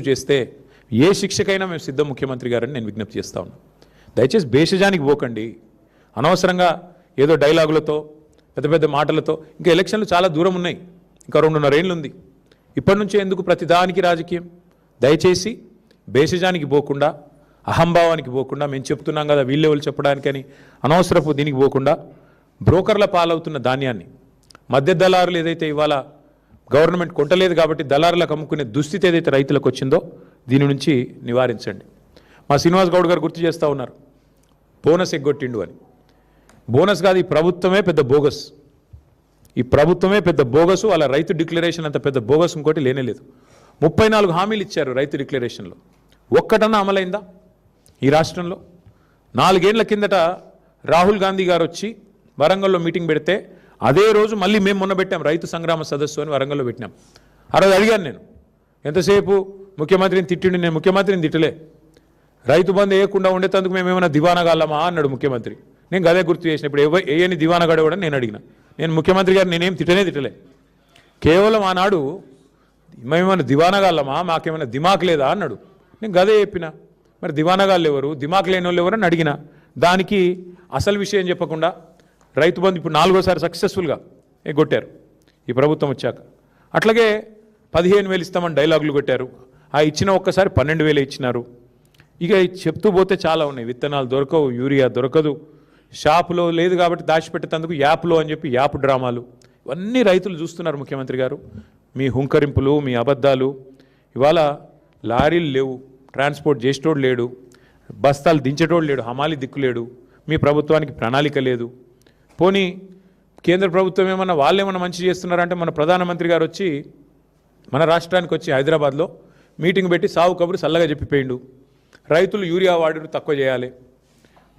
చేస్తే ఏ శిక్షకైనా మేము సిద్ధం ముఖ్యమంత్రి గారని నేను విజ్ఞప్తి చేస్తా ఉన్నాను. దయచేసి భేషజానికి పోకండి. అనవసరంగా ఏదో డైలాగులతో పెద్ద పెద్ద మాటలతో ఇంకా ఎలక్షన్లు చాలా దూరం ఉన్నాయి. ఇంకా 2.5 ఏళ్ళు ఉంది. ఇప్పటి నుంచే ఎందుకు ప్రతిదానికి రాజకీయం? దయచేసి భేషజానికి పోకుండా, అహంభావానికి పోకుండా, మేము చెప్తున్నాం కదా వీళ్ళే వాళ్ళు చెప్పడానికని అనవసరపు దీనికి పోకుండా బ్రోకర్ల పాలవుతున్న ధాన్యాన్ని మధ్య దళారులు ఏదైతే ఇవాళ గవర్నమెంట్ కొంటలేదు కాబట్టి దళారులకు అమ్ముకునే దుస్థితి ఏదైతే రైతులకు వచ్చిందో దీని నుంచి నివారించండి. మా శ్రీనివాస్ గౌడ్ గారు గుర్తు చేస్తూ ఉన్నారు, బోనస్ ఎగ్గొట్టిండు అని. బోనస్ కాదు, ఈ ప్రభుత్వమే పెద్ద బోగస్. ఈ ప్రభుత్వమే పెద్ద బోగసు. అలా రైతు డిక్లరేషన్ అంత పెద్ద బోగస్ ఇంకోటి లేనేలేదు. 34 హామీలు ఇచ్చారు రైతు డిక్లరేషన్లో. ఒక్కటన్నా అమలైందా ఈ రాష్ట్రంలో? 4 ఏళ్ల కిందట రాహుల్ గాంధీ గారు వచ్చి వరంగల్లో మీటింగ్ పెడితే అదే రోజు మళ్ళీ మేము మొన్న పెట్టాం రైతు సంగ్రామ సదస్సు అని వరంగల్లో పెట్టినాం. ఆ రోజు అడిగాను నేను, ఎంతసేపు ముఖ్యమంత్రిని తిట్టిండి. నేను ముఖ్యమంత్రిని తిట్టలే. రైతు బంధు వేయకుండా ఉండేందుకు మేము ఏమైనా దివానగాళ్ళమా అన్నాడు ముఖ్యమంత్రి. నేను గదే గుర్తు చేసిన. ఇప్పుడు ఏయని దివానగాడేవాడని నేను అడిగిన. నేను ముఖ్యమంత్రి గారు నేనేం తిట్టలే. కేవలం ఆనాడు మేమేమైనా దివానగాళ్ళమా, మాకేమైనా దిమాక్ లేదా అన్నాడు. నేను గదే చెప్పిన. మరి దివానగాళ్ళు ఎవరు, దిమాక్ లేని వాళ్ళు ఎవరు అని అడిగిన. దానికి అసలు విషయం చెప్పకుండా రైతు బంధు ఇప్పుడు 4వ సారి సక్సెస్ఫుల్గా ఎగ్గొట్టారు ఈ ప్రభుత్వం వచ్చాక. అట్లాగే 15,000 ఇస్తామని డైలాగులు కొట్టారు. ఆ ఇచ్చిన ఒక్కసారి 12,000 ఇచ్చినారు. ఇక చెప్తూ పోతే చాలా ఉన్నాయి. విత్తనాలు దొరకవు, యూరియా దొరకదు, షాపులో లేదు కాబట్టి దాచిపెట్టేందుకు యాప్లో అని చెప్పి యాప్ డ్రామాలు. ఇవన్నీ రైతులు చూస్తున్నారు ముఖ్యమంత్రి గారు. మీ హుంకరింపులు, మీ అబద్ధాలు. ఇవాళ లారీలు లేవు, ట్రాన్స్పోర్ట్ చేసేటోడు లేడు, బస్తాలు దించేటోడు లేడు, హమాలి దిక్కులేడు. మీ ప్రభుత్వానికి ప్రణాళిక లేదు. పోనీ కేంద్ర ప్రభుత్వం ఏమన్నా వాళ్ళేమన్నా మంచి చేస్తున్నారంటే మన ప్రధానమంత్రి గారు వచ్చి మన రాష్ట్రానికి వచ్చి హైదరాబాద్లో మీటింగ్ పెట్టి సావు కబురు చల్లగా చెప్పిపోయిండు. రైతులు యూరియా వాడుడు తక్కువ చేయాలి,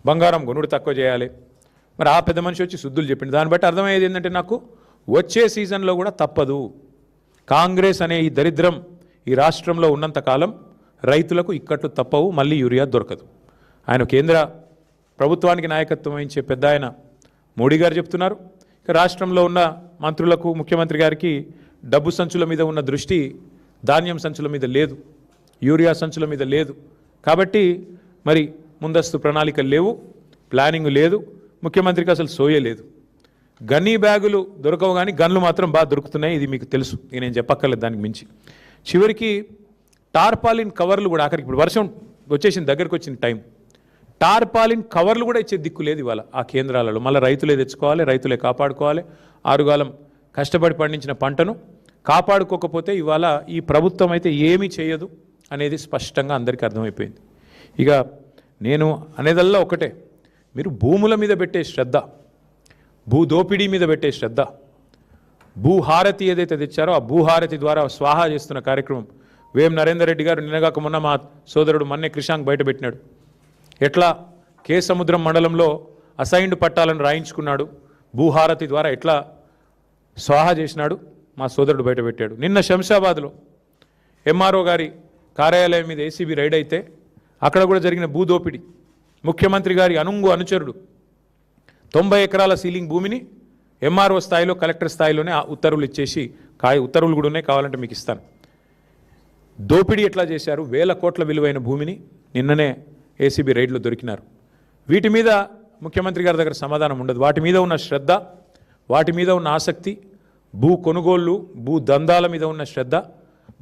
బంగారం కొనుడు తక్కువ చేయాలి. మరి ఆ పెద్ద మనిషి వచ్చి శుద్ధులు చెప్పిండు. దాన్ని బట్టి అర్థమయ్యేది ఏంటంటే నాకు వచ్చే సీజన్లో కూడా తప్పదు. కాంగ్రెస్ అనే ఈ దరిద్రం ఈ రాష్ట్రంలో ఉన్నంతకాలం రైతులకు ఇక్కట్లు తప్పవు, మళ్ళీ యూరియా దొరకదు. ఆయన కేంద్ర ప్రభుత్వానికి నాయకత్వం వహించే పెద్ద ఆయన మోడీ గారు చెప్తున్నారు. ఇక రాష్ట్రంలో ఉన్న మంత్రులకు, ముఖ్యమంత్రి గారికి డబ్బు సంచుల మీద ఉన్న దృష్టి ధాన్యం సంచుల మీద లేదు, యూరియా సంచుల మీద లేదు. కాబట్టి మరి ముందస్తు ప్రణాళికలు లేవు, ప్లానింగ్ లేదు, ముఖ్యమంత్రికి అసలు సోయే లేదు. గన్నీ బ్యాగులు దొరకవు కానీ గన్లు మాత్రం బాగా దొరుకుతున్నాయి. ఇది మీకు తెలుసు, నేను చెప్పక్కర్లేదు దానికి మించి. చివరికి టార్పాలిన్ కవర్లు కూడా ఆఖరికి ఇప్పుడు వర్షం వచ్చేసింది, దగ్గరికి వచ్చిన టైం, టార్పాలిన్ కవర్లు కూడా ఇచ్చే దిక్కు లేదు ఇవాళ ఆ కేంద్రాలలో. మళ్ళీ రైతులే తెచ్చుకోవాలి, రైతులే కాపాడుకోవాలి. ఆరుగాలం కష్టపడి పండించిన పంటను కాపాడుకోకపోతే ఇవాళ ఈ ప్రభుత్వం అయితే ఏమీ చేయదు అనేది స్పష్టంగా అందరికీ అర్థమైపోయింది. ఇక నేను అనేదల్లా ఒకటే, మీరు భూముల మీద పెట్టే శ్రద్ధ, భూదోపిడీ మీద పెట్టే శ్రద్ధ, భూహారతి ఏదైతే తెచ్చారో ఆ భూహారతి ద్వారా స్వాహా చేస్తున్న కార్యక్రమం వేం నరేందర్ రెడ్డి గారు నిన్నగాక మొన్న మా సోదరుడు మన్నే క్రిషాంక్ బయటపెట్టినాడు. ఎట్లా కే సముద్రం మండలంలో అసైన్డ్ పట్టాలను రాయించుకున్నాడు, భూహారతి ద్వారా ఎట్లా స్వాహా చేసినాడు మా సోదరుడు బయటపెట్టాడు. నిన్న శంషాబాద్లో ఎంఆర్ఓ గారి కార్యాలయం మీద ఏసీబీ రైడ్ అయితే అక్కడ కూడా జరిగిన భూదోపిడి. ముఖ్యమంత్రి గారి అనుచరుడు 90 ఎకరాల సీలింగ్ భూమిని ఎంఆర్ఓ స్థాయిలో, కలెక్టర్ స్థాయిలోనే ఉత్తర్వులు ఇచ్చేసి, ఉత్తర్వులు కూడా ఉన్నాయి, కావాలంటే మీకు ఇస్తాను. దోపిడీ ఎట్లా చేశారు? 1,000 కోట్ల విలువైన భూమిని నిన్ననే ఏసీబీ రైడ్లో దొరికినారు. వీటి మీద ముఖ్యమంత్రి గారి దగ్గర సమాధానం ఉండదు. వాటి మీద ఉన్న శ్రద్ధ, వాటి మీద ఉన్న ఆసక్తి, భూ కొనుగోళ్ళు, భూ దందాల మీద ఉన్న శ్రద్ధ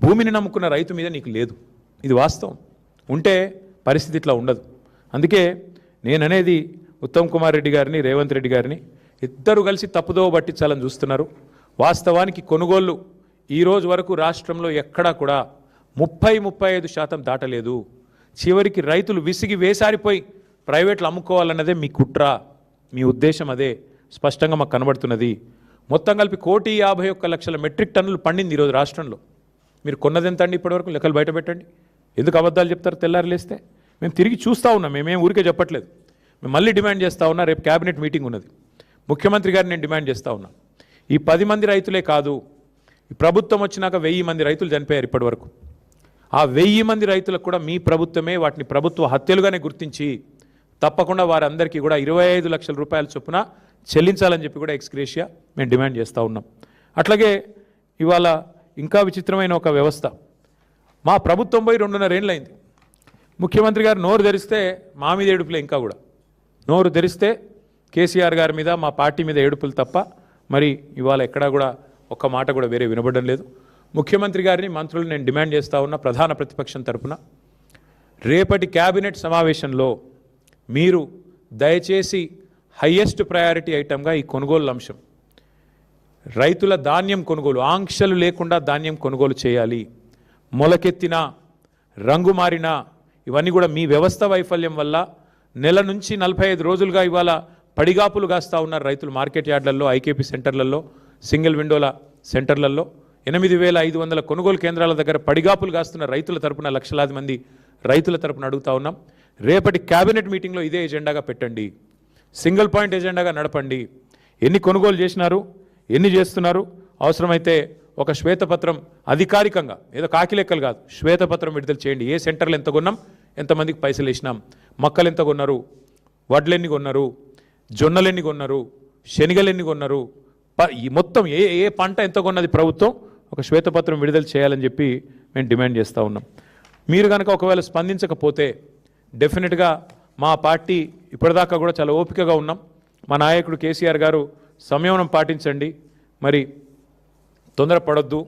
భూమిని నమ్ముకున్న రైతు మీద నీకు లేదు. ఇది వాస్తవం. ఉంటే పరిస్థితి ఇట్లా ఉండదు. అందుకే నేననేది ఉత్తమ్ కుమార్ రెడ్డి గారిని, రేవంత్ రెడ్డి గారిని ఇద్దరు కలిసి తప్పుదోవ పట్టించాలని చూస్తున్నారు. వాస్తవానికి కొనుగోళ్ళు ఈరోజు వరకు రాష్ట్రంలో ఎక్కడా కూడా 30-35% దాటలేదు. చివరికి రైతులు విసిగి వేసారిపోయి ప్రైవేట్లు అమ్ముకోవాలన్నదే మీ కుట్ర, మీ ఉద్దేశం అదే స్పష్టంగా మాకు కనబడుతున్నది. మొత్తం కలిపి 1,51,00,000 మెట్రిక్ టన్నులు పండింది ఈరోజు రాష్ట్రంలో. మీరు కొన్నది ఎంత అండి ఇప్పటివరకు? లెక్కలు బయట పెట్టండి. ఎందుకు అబద్ధాలు చెప్తారు తెల్లారి లేస్తే? మేము తిరిగి చూస్తూ ఉన్నాం, మేమేం ఊరికే చెప్పట్లేదు. మేము మళ్ళీ డిమాండ్ చేస్తూ ఉన్నా. రేపు క్యాబినెట్ మీటింగ్ ఉన్నది, ముఖ్యమంత్రి గారిని నేను డిమాండ్ చేస్తూ ఉన్నా. ఈ 10 మంది రైతులే కాదు, ఈ ప్రభుత్వం వచ్చినాక 1000 మంది రైతులు చనిపోయారు ఇప్పటివరకు. ఆ 1000 మంది రైతులకు కూడా మీ ప్రభుత్వమే వాటిని ప్రభుత్వ హత్యలుగానే గుర్తించి తప్పకుండా వారందరికీ కూడా 25 లక్షల రూపాయల చొప్పున చెల్లించాలని చెప్పి కూడా ఎక్స్గ్రేషియా మేము డిమాండ్ చేస్తూ ఉన్నాం. అట్లాగే ఇవాళ ఇంకా విచిత్రమైన ఒక వ్యవస్థ, మా ప్రభుత్వం పోయి 2.5 ఏళ్ళు అయింది. ముఖ్యమంత్రి గారు నోరు తెరిస్తే మా మీద ఏడుపులే, ఇంకా కూడా నోరు తెరిస్తే కేసీఆర్ గారి మీద మా పార్టీ మీద ఏడుపులు తప్ప మరి ఇవాళ ఎక్కడా కూడా ఒక్క మాట కూడా వేరే వినబడడం లేదు. ముఖ్యమంత్రి గారిని మంత్రులు నేను డిమాండ్ చేస్తూ ఉన్న ప్రధాన ప్రతిపక్షం తరపున రేపటి క్యాబినెట్ సమావేశంలో మీరు దయచేసి హయ్యెస్ట్ ప్రయారిటీ ఐటమ్గా ఈ కొనుగోలు అంశం, రైతుల ధాన్యం కొనుగోలు, ఆంక్షలు లేకుండా ధాన్యం కొనుగోలు చేయాలి. మొలకెత్తిన రంగు మారిన ఇవన్నీ కూడా మీ వ్యవస్థ వైఫల్యం వల్ల నెల నుంచి 45 రోజులుగా ఇవాళ పడిగాపులు కాస్తూ ఉన్నారు రైతులు. మార్కెట్ యార్డ్లలో, ఐకేపీ సెంటర్లలో, సింగిల్ విండోల సెంటర్లలో 8,500 కొనుగోలు కేంద్రాల దగ్గర పడిగాపులు కాస్తున్న రైతుల తరపున లక్షలాది మంది రైతుల తరపున అడుగుతా ఉన్నాం. రేపటి క్యాబినెట్ మీటింగ్లో ఇదే ఎజెండాగా పెట్టండి, సింగిల్ పాయింట్ ఎజెండాగా నడపండి. ఎన్ని కొనుగోలు చేసినారు, ఎన్ని చేస్తున్నారు, అవసరమైతే ఒక శ్వేతపత్రం అధికారికంగా, ఏదో కాకి లెక్కలు కాదు, శ్వేతపత్రం విడుదల చేయండి. ఏ సెంటర్లు ఎంత కొన్నాం, ఎంతమందికి పైసలు వేసినాం, మొక్కలు ఎంత కొన్నారు, వడ్లు ఎన్ని కొన్నారు, జొన్నలు ఎన్ని కొన్నారు, శనగలు ఎన్ని కొన్నారు, ఈ మొత్తం ఏ పంట ఎంత కొన్నది ప్రభుత్వం ఒక శ్వేతపత్రం విడుదల చేయాలని చెప్పి మేము డిమాండ్ చేస్తూ ఉన్నాం. మీరు కనుక ఒకవేళ స్పందించకపోతే డెఫినెట్గా మా పార్టీ ఇప్పటిదాకా కూడా చాలా ఓపికగా ఉన్నాం. మా నాయకుడు కేసీఆర్ గారు సంయమనం పాటించండి, మరి తొందరపడొద్దు,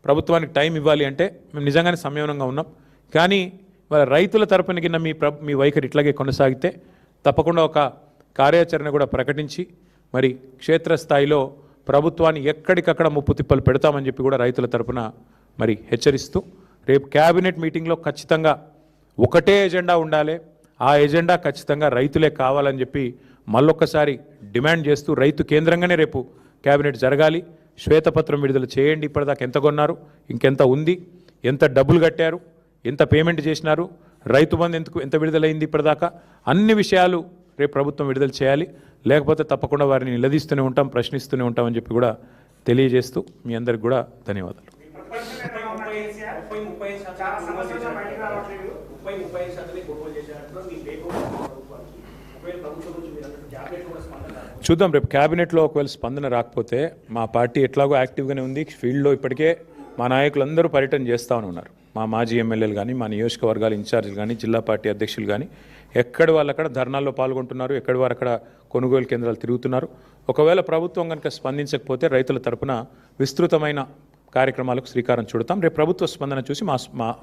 ప్రభుత్వానికి టైం ఇవ్వాలి అంటే మేము నిజంగానే సంయమనంగా ఉన్నాం. కానీ వాళ్ళ రైతుల తరపున కింద మీ వైఖరి ఇట్లాగే కొనసాగితే తప్పకుండా ఒక కార్యాచరణ కూడా ప్రకటించి మరి క్షేత్రస్థాయిలో ప్రభుత్వాన్ని ఎక్కడికక్కడ ముప్పు తిప్పలు పెడతామని చెప్పి కూడా రైతుల తరపున మరి హెచ్చరిస్తూ రేపు క్యాబినెట్ మీటింగ్లో ఖచ్చితంగా ఒకటే ఎజెండా ఉండాలి. ఆ ఎజెండా ఖచ్చితంగా రైతులే కావాలని చెప్పి మళ్ళొక్కసారి డిమాండ్ చేస్తూ రైతు కేంద్రంగానే రేపు క్యాబినెట్ జరగాలి. శ్వేతపత్రం విడుదల చేయండి. ఇప్పటిదాకా ఎంత కొన్నారు, ఇంకెంత ఉంది, ఎంత డబ్బులు కట్టారు, ఎంత పేమెంట్ చేసినారు, రైతు బంధు ఎంత విడుదలైంది ఇప్పటిదాకా, అన్ని విషయాలు రేపు ప్రభుత్వం విడుదల చేయాలి. లేకపోతే తప్పకుండా వారిని నిలదీస్తూనే ఉంటాం, ప్రశ్నిస్తూనే ఉంటామని చెప్పి కూడా తెలియజేస్తూ మీ అందరికి కూడా ధన్యవాదాలు. చూద్దాం రేపు క్యాబినెట్లో ఒకవేళ స్పందన రాకపోతే మా పార్టీ ఎట్లాగో యాక్టివ్గానే ఉంది. ఫీల్డ్లో ఇప్పటికే మా నాయకులందరూ పర్యటన చేస్తూనే ఉన్నారు. మా మాజీ ఎమ్మెల్యేలు కానీ, మా నియోజకవర్గాల ఇన్ఛార్జీలు కానీ, జిల్లా పార్టీ అధ్యక్షులు కానీ ఎక్కడి వాళ్ళు అక్కడ ధర్నాల్లో పాల్గొంటున్నారు, ఎక్కడి వారు అక్కడ కొనుగోలు కేంద్రాలు తిరుగుతున్నారు. ఒకవేళ ప్రభుత్వం కనుక స్పందించకపోతే రైతుల తరపున విస్తృతమైన కార్యక్రమాలకు శ్రీకారం చుడతాం. రేపు ప్రభుత్వ స్పందన చూసి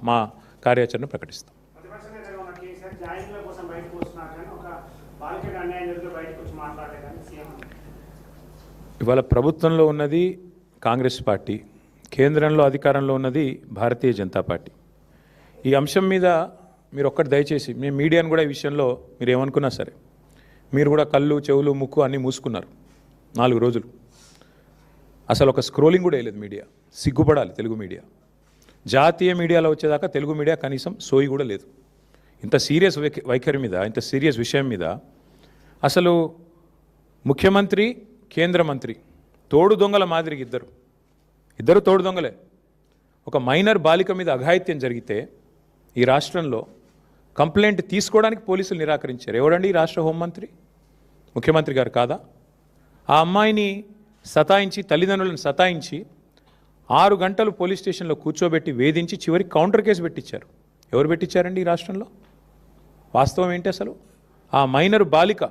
మా కార్యాచరణ ప్రకటిస్తాం. ఇవాళ ప్రభుత్వంలో ఉన్నది కాంగ్రెస్ పార్టీ, కేంద్రంలో అధికారంలో ఉన్నది భారతీయ జనతా పార్టీ. ఈ అంశం మీద మీరు ఒక్కటి దయచేసి, మేము మీడియాను కూడా ఈ విషయంలో మీరు ఏమనుకున్నా సరే, మీరు కూడా కళ్ళు, చెవులు, ముక్కు అన్నీ మూసుకున్నారు 4 రోజులు. అసలు ఒక స్క్రోలింగ్ కూడా వేయలేదు మీడియా. సిగ్గుపడాలి తెలుగు మీడియా. జాతీయ మీడియాలో వచ్చేదాకా తెలుగు మీడియా కనీసం సోయి కూడా లేదు. ఇంత సీరియస్ వైఖరి మీద, ఇంత సీరియస్ విషయం మీద అసలు ముఖ్యమంత్రి, కేంద్ర మంత్రి తోడు దొంగల మాదిరిగా ఇద్దరు తోడు దొంగలే. ఒక మైనర్ బాలిక మీద అఘాయిత్యం జరిగితే ఈ రాష్ట్రంలో కంప్లైంట్ తీసుకోవడానికి పోలీసులు నిరాకరించారు. ఎవడండి ఈ రాష్ట్ర హోంమంత్రి? ముఖ్యమంత్రి గారు కాదా? ఆ అమ్మాయిని సతాయించి, తల్లిదండ్రులను సతాయించి 6 గంటలు పోలీస్ స్టేషన్లో కూర్చోబెట్టి వేధించి చివరికి కౌంటర్ కేసు పెట్టించారు. ఎవరు పెట్టించారండి ఈ రాష్ట్రంలో? వాస్తవం ఏంటి అసలు? ఆ మైనర్ బాలిక,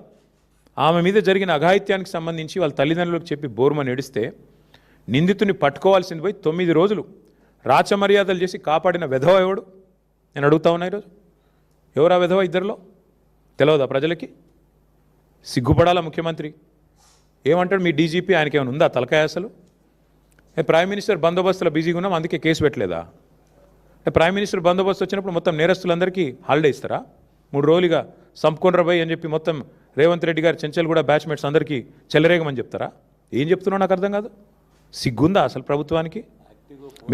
ఆమె మీద జరిగిన అఘాయిత్యానికి సంబంధించి వాళ్ళ తల్లిదండ్రులకు చెప్పి బోర్మని ఏడిస్తే నిందితుని పట్టుకోవాల్సింది పోయి 9 రోజులు రాచమర్యాదలు చేసి కాపాడిన వెధవ ఎవడు? నేను అడుగుతా ఉన్నా ఈరోజు. ఎవరా వెధవ? ఇద్దరిలో తెలియదా ప్రజలకి? సిగ్గుపడాలా ముఖ్యమంత్రి? ఏమంటాడు మీ డీజీపీ? ఆయనకి ఏమైనా ఉందా తలకాయ అసలు? ప్రైమ్ మినిస్టర్ బందోబస్తులో బిజీగా ఉన్నాం అందుకే కేసు పెట్టలేదా? ప్రైమ్ మినిస్టర్ బందోబస్తు వచ్చినప్పుడు మొత్తం నేరస్తులందరికీ హాలిడే ఇస్తారా? 3 రోజులుగా సంపుకొండ్రబై అని చెప్పి మొత్తం రేవంత్ రెడ్డి గారు, చెంచల్ కూడా బ్యాచ్మేట్స్ అందరికీ చెలరేగమని చెప్తారా? ఏం చెప్తున్నావు నాకు అర్థం కాదు. సిగ్గుందా అసలు ప్రభుత్వానికి?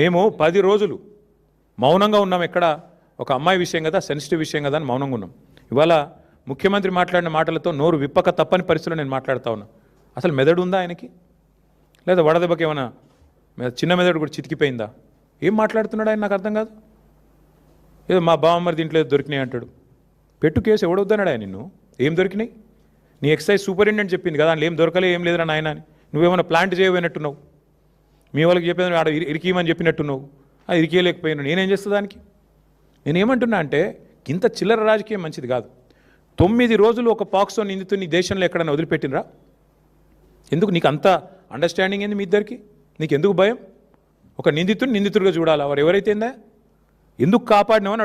మేము 10 రోజులు మౌనంగా ఉన్నాం. ఎక్కడ ఒక అమ్మాయి విషయం కదా, సెన్సిటివ్ విషయం కదా అని మౌనంగా ఉన్నాం. ఇవాళ ముఖ్యమంత్రి మాట్లాడిన మాటలతో నోరు విప్పక తప్పని పరిస్థితిలో నేను మాట్లాడుతూ ఉన్నా. అసలు మెదడు ఉందా ఆయనకి? లేదా వడదెబ్బకి ఏమైనా చిన్న మెదడు కూడా చితికిపోయిందా? ఏం మాట్లాడుతున్నాడు ఆయన? నాకు అర్థం కాదు. ఏదో మా బావమ్మరి దీంట్లో ఏదో దొరికినాయి అంటాడు. పెట్టు కేసు, ఎవడొద్దన్నాడు ఆయన నిన్ను? ఏం దొరికినాయి? నీ ఎక్సైజ్ సూపరింటెండెంట్ చెప్పింది కదా, అందులో ఏం దొరకలే, ఏం లేదురా నాయన అని. నువ్వేమైనా ప్లాంట్ చేయబోయినట్టున్నావు. మీ వాళ్ళకి చెప్పేది ఆడ ఇరికీయమని చెప్పినట్టున్నావు. అది ఇరికేయలేకపోయినా నేనేం చేస్తా దానికి? నేనేమంటున్నా అంటే ఇంత చిల్లర రాజకీయం మంచిది కాదు. 9 రోజులు ఒక పాక్సో నిందితుని దేశంలో ఎక్కడైనా వదిలిపెట్టినరా? ఎందుకు నీకు అంత అండర్స్టాండింగ్ ఏంది మీ ఇద్దరికి? నీకు ఎందుకు భయం? ఒక నిందితుడిగా చూడాలా? వారు ఎవరైతే ఎందుకు కాపాడినామని అడుగు.